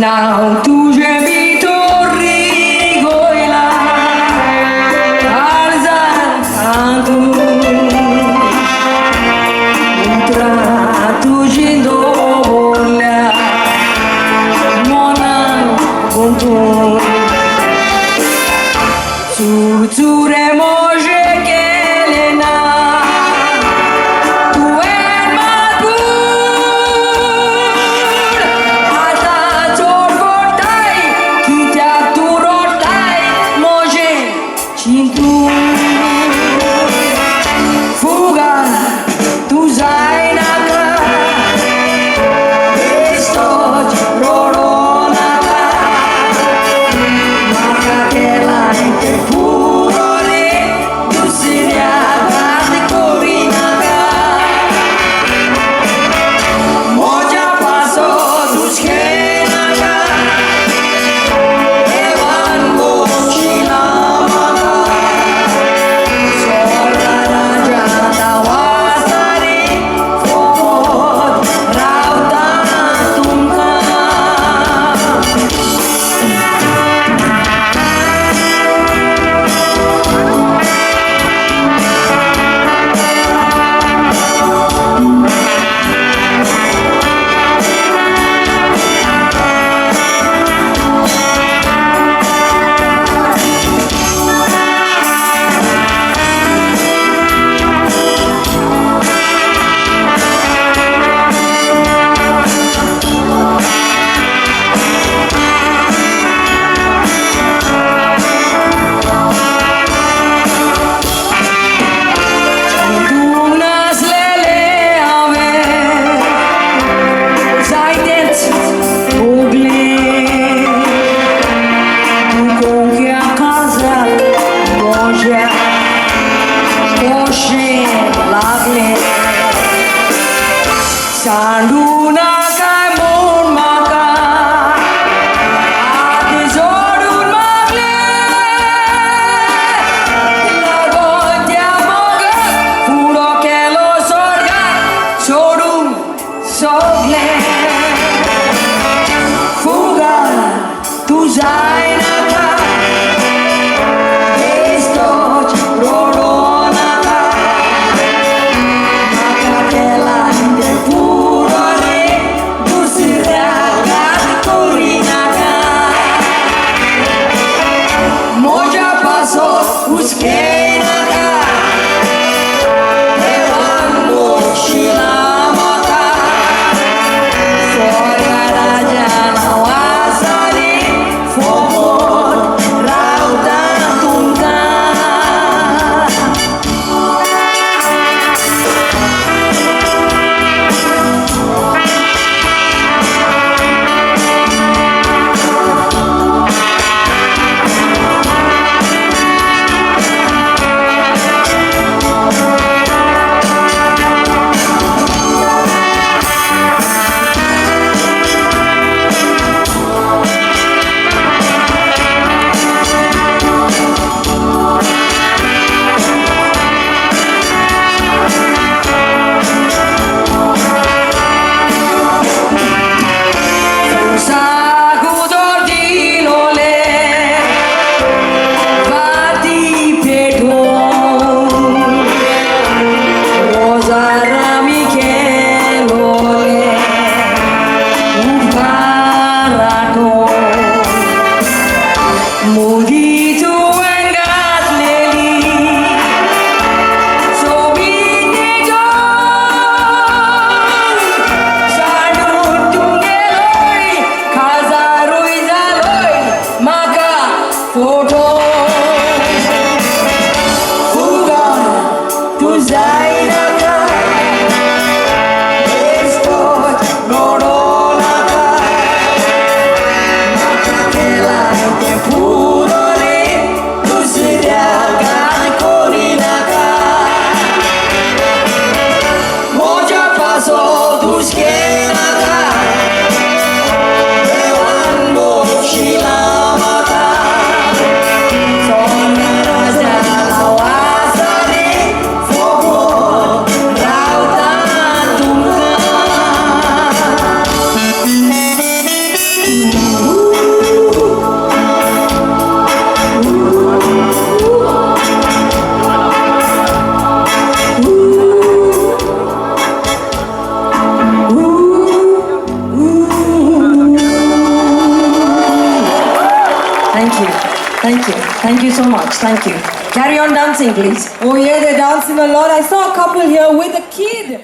Now tu mi torrigo la alza tu tu jindo bolla mona con tu Surțure moje kelena tu en matur ata torvortai kitia tu rotai moje cintu fuga tu zainaka estot roronaka maka kelai furore tu siria de corinaka moja paso tus kenaka evan mochilamaka sorra raja tawasari fomot rauta tumka Sanduna kai mon maka ati zorun magle lago dia moga furo kelo sorga sorun sogle fuga tu zainaka estot roronaka maka kela de furore tu siraga de corinaka moja paso uskenaka evan mochilamaka sorga raja nawasari fomot rauta tumka you. Thank you so much. Thank you. Carry on dancing, please. Oh yeah, they're dancing a lot. I saw a couple here with a kid.